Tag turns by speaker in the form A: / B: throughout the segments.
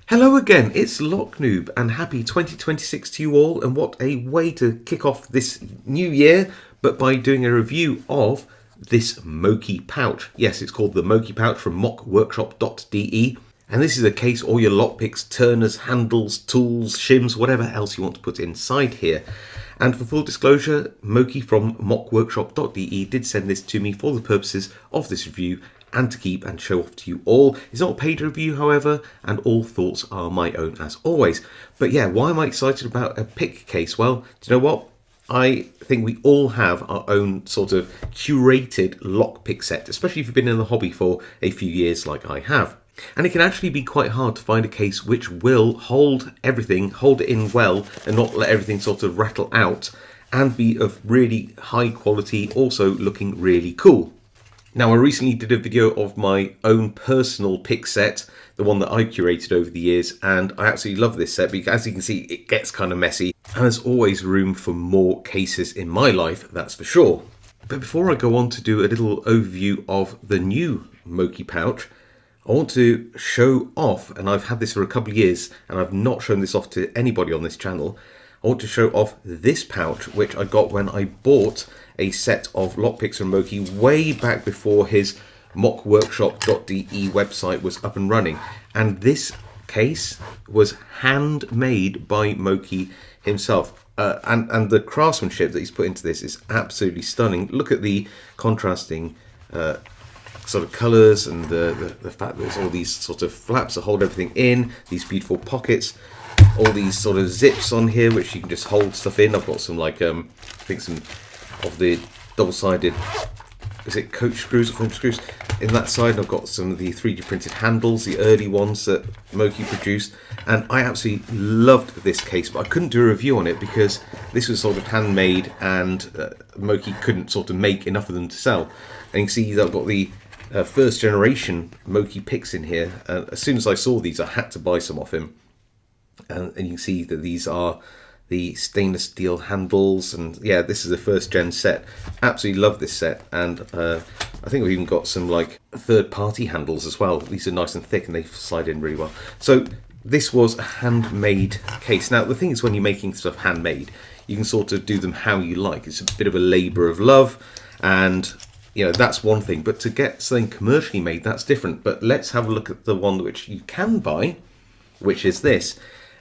A: Hello again, it's Noob, and happy 2026 to you all, and what a way to kick off this new year, but by doing a review of this Moki pouch. Yes, it's called the Moki pouch from mockworkshop.de, and this is a case all your lockpicks, turners, handles, tools, shims, whatever else you want to put inside here. And for full disclosure, Moki from mockworkshop.de did send this to me for the purposes of this review and to keep and show off to you all. It's not a paid review, however, and all thoughts are my own as always. But yeah, why am I excited about a pick case? Well, do you know what? I think we all have our own sort of curated lockpick set, especially if you've been in the hobby for a few years like I have. And it can actually be quite hard to find a case which will hold everything, hold it in well, and not let everything sort of rattle out, and be of really high quality, also looking really cool. Now, I recently did a video of my own personal pick set, the one that I curated over the years, and I absolutely love this set because, as you can see, it gets kind of messy. And there's always room for more cases in my life, that's for sure. But before I go on to do a little overview of the new Moki pouch, I want to show off, and I've had this for a couple of years, and I've not shown this off to anybody on this channel. I want to show off this pouch, which I got when I bought a set of lockpicks from Moki way back before his mockworkshop.de website was up and running. And this case was handmade by Moki himself. And the craftsmanship that he's put into this is absolutely stunning. Look at the contrasting sort of colours and the fact that there's all these sort of flaps that hold everything in, these beautiful pockets, all these sort of zips on here which you can just hold stuff in. I've got some like I think some of the double-sided, is it coach screws or foam screws in that side. I've got some of the 3D printed handles, the early ones that Moki produced, and I absolutely loved this case, but I couldn't do a review on it because this was sort of handmade and Moki couldn't sort of make enough of them to sell. And you can see that I've got the first generation Moki picks in here. As soon as I saw these, I had to buy some off him. And you can see that these are the stainless steel handles, and yeah, this is the first gen set. Absolutely love this set, and I think we've even got some like third-party handles as well. These are nice and thick and they slide in really well. So this was a handmade case. Now the thing is, when you're making stuff handmade, you can sort of do them how you like. It's a bit of a labour of love, and you know, that's one thing, but to get something commercially made, that's different. But let's have a look at the one which you can buy, which is this.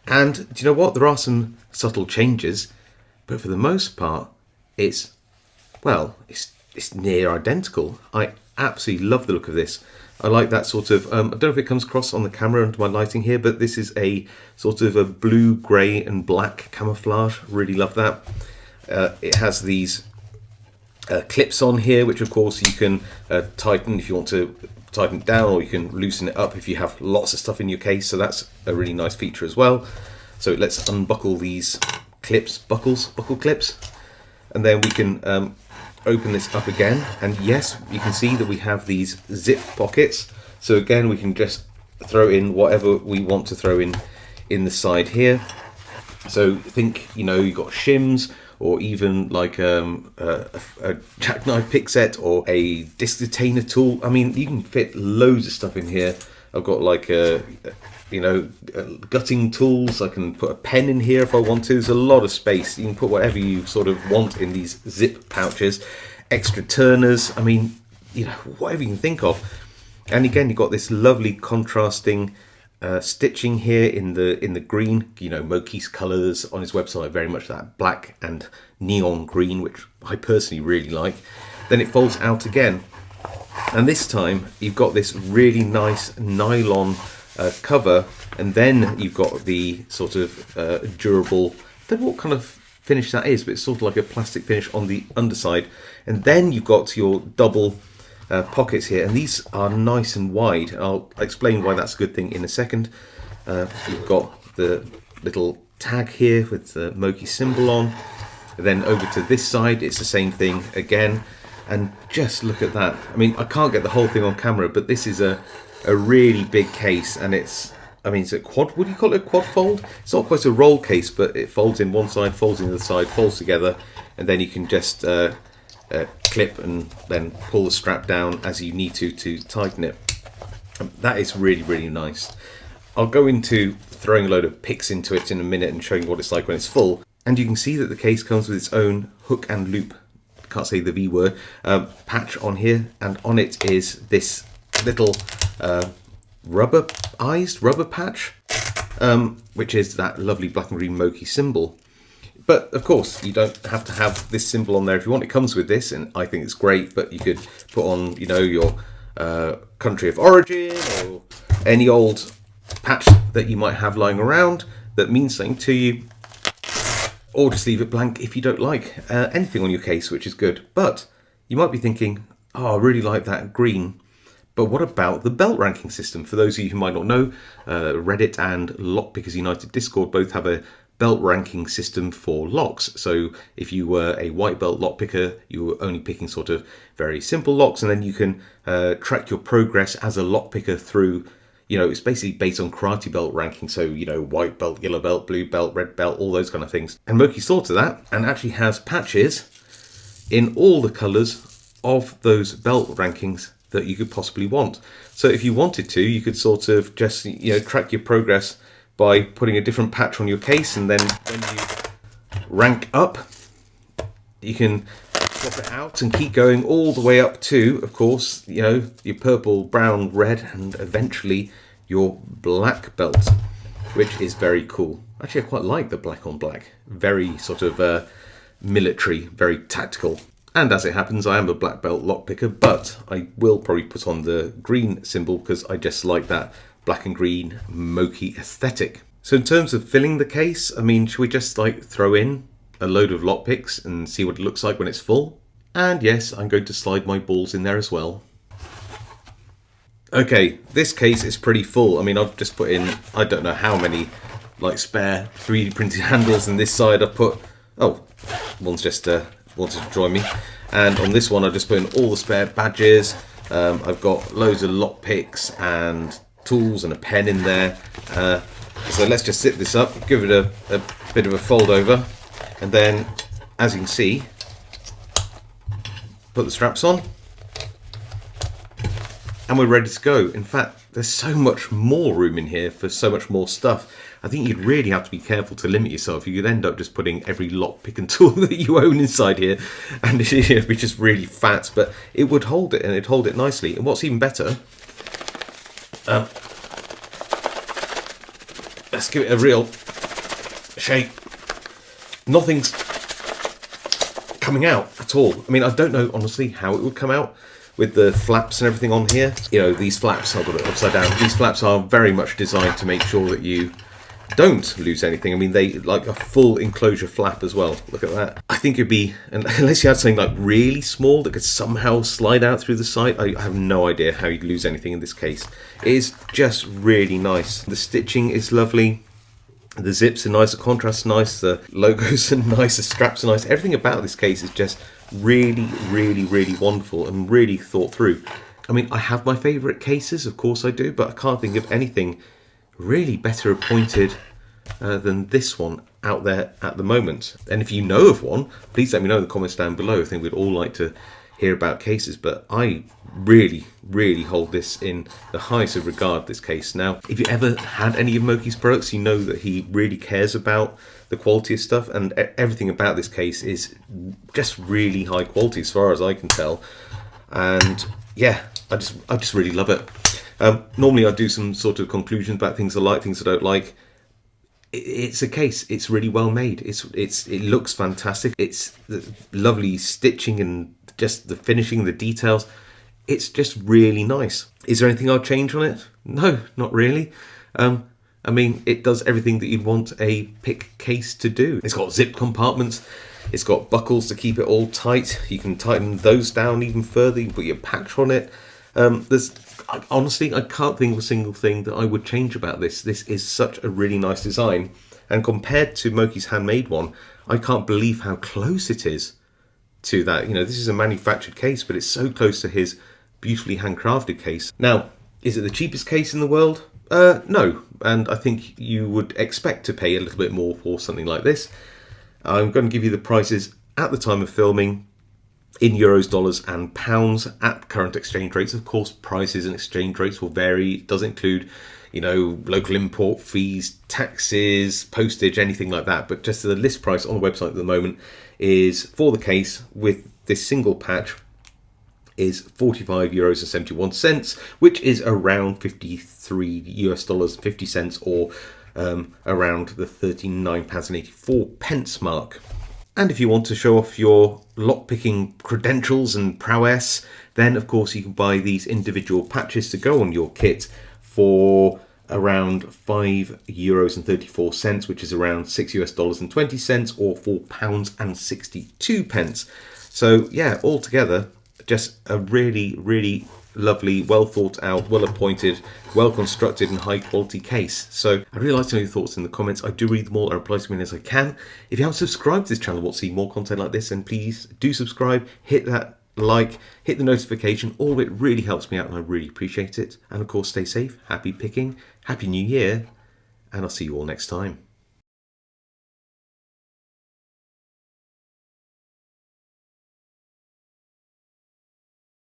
A: And do you know what? There are some subtle changes, but for the most part, it's near identical. I absolutely love the look of this. I like that sort of, I don't know if it comes across on the camera under my lighting here, but this is a sort of a blue, grey and black camouflage. Really love that. It has these clips on here, which of course you can tighten if you want to tighten it down, or you can loosen it up if you have lots of stuff in your case. So that's a really nice feature as well. So let's unbuckle these clips, buckle clips, and then we can open this up again. And yes, you can see that we have these zip pockets. So again, we can just throw in whatever we want to throw in the side here. So think, you know, you've got shims, or even like a jackknife pick set, or a disc detainer tool. I mean, you can fit loads of stuff in here. I've got like gutting tools. I can put a pen in here if I want to. There's a lot of space. You can put whatever you sort of want in these zip pouches. Extra turners. I mean, you know, whatever you can think of. And again, you've got this lovely contrasting stitching here in the green. You know, Moki's colours on his website are very much that black and neon green, which I personally really like. Then it folds out again, and this time you've got this really nice nylon cover, and then you've got the sort of durable, I don't know what kind of finish that is, but it's sort of like a plastic finish on the underside. And then you've got your double pockets here, and these are nice and wide. I'll explain why that's a good thing in a second. You've got the little tag here with the Moki symbol on. And then over to this side, it's the same thing again. And just look at that. I mean, I can't get the whole thing on camera, but this is a really big case, and it's a quad, would you call it a quad fold? It's not quite a roll case, but it folds in one side, folds in the other side, folds together, and then you can just clip and then pull the strap down as you need to tighten it. That is really, really nice. I'll go into throwing a load of picks into it in a minute and showing what it's like when it's full. And you can see that the case comes with its own hook and loop, can't say the V word, patch on here. And on it is this little rubberized rubber patch, which is that lovely black and green Moki symbol. But of course, you don't have to have this symbol on there if you want. It comes with this, and I think it's great. But you could put on, you know, your country of origin or any old patch that you might have lying around that means something to you, or just leave it blank if you don't like anything on your case, which is good. But you might be thinking, oh, I really like that green. But what about the belt ranking system? For those of you who might not know, Reddit and Lockpickers United Discord both have a belt ranking system for locks. So if you were a white belt lockpicker, you were only picking sort of very simple locks, and then you can track your progress as a lockpicker through, you know, it's basically based on karate belt ranking. So, you know, white belt, yellow belt, blue belt, red belt, all those kind of things. And Moki's thought of that and actually has patches in all the colours of those belt rankings that you could possibly want. So if you wanted to, you could sort of just, you know, track your progress by putting a different patch on your case, and then when you rank up, you can swap it out and keep going all the way up to, of course, you know, your purple, brown, red, and eventually your black belt, which is very cool. Actually, I quite like the black on black. Very sort of military, very tactical. And as it happens, I am a black belt lockpicker, but I will probably put on the green symbol because I just like that black and green Moki aesthetic. So in terms of filling the case, I mean, should we just like throw in a load of lockpicks and see what it looks like when it's full? And yes, I'm going to slide my balls in there as well. Okay, this case is pretty full. I mean, I've just put in, I don't know how many like spare 3D printed handles, and this side I've put, oh, one's just wanted to join me. And on this one I just put in all the spare badges. I've got loads of lockpicks and tools and a pen in there. So let's just sit this up, give it a bit of a fold over, and then, as you can see, put the straps on, and we're ready to go. In fact, there's so much more room in here for so much more stuff. I think you'd really have to be careful to limit yourself. You could end up just putting every lockpick and tool that you own inside here, and it'd be just really fat, but it would hold it, and it'd hold it nicely. And what's even better, let's give it a real shake. Nothing's coming out at all. I mean, I don't know, honestly, how it would come out with the flaps and everything on here. You know, these flaps, I've got it upside down. These flaps are very much designed to make sure that you don't lose anything. I mean, they like a full enclosure flap as well. Look at that. I think it'd be, unless you had something like really small that could somehow slide out through the side, I have no idea how you'd lose anything in this case. It is just really nice. The stitching is lovely. The zips are nice, the contrast's nice, the logos are nice, the straps are nice. Everything about this case is just really, really, really wonderful and really thought through. I mean, I have my favourite cases, of course I do, but I can't think of anything really better appointed than this one out there at the moment. And if you know of one, please let me know in the comments down below. I think we'd all like to hear about cases, but I really, really hold this in the highest of regard, this case. Now, if you ever had any of Moki's products, you know that he really cares about the quality of stuff, and everything about this case is just really high quality as far as I can tell. And yeah, I just really love it. Normally I do some sort of conclusions about things I like, things I don't like. It's a case. It's really well made. It looks fantastic. It's the lovely stitching and just the finishing, the details. It's just really nice. Is there anything I'll change on it? No, not really. I mean, it does everything that you'd want a pick case to do. It's got zip compartments. It's got buckles to keep it all tight. You can tighten those down even further. You can put your patch on it. Honestly, I can't think of a single thing that I would change about this. This is such a really nice design. And compared to Moki's handmade one, I can't believe how close it is to that. You know, this is a manufactured case, but it's so close to his beautifully handcrafted case. Now, is it the cheapest case in the world? No. And I think you would expect to pay a little bit more for something like this. I'm going to give you the prices at the time of filming in euros, dollars and pounds at current exchange rates. Of course, prices and exchange rates will vary. It does include, you know, local import fees, taxes, postage, anything like that. But just the list price on the website at the moment is, for the case with this single patch, is €45.71, which is around $53 or around the £39.84 mark. And if you want to show off your lockpicking credentials and prowess, then of course you can buy these individual patches to go on your kit for around €5.34, which is around $6.20 or £4.62. So yeah, altogether, just a really, really lovely, well thought out, well appointed, well constructed and high quality case. So I'd really like to know your thoughts in the comments. I do read them all and reply to them as I can. If you haven't subscribed to this channel and want to see more content like this, then please do subscribe, hit that like, hit the notification. All of it really helps me out and I really appreciate it. And of course, stay safe, happy picking, happy new year, and I'll see you all next time.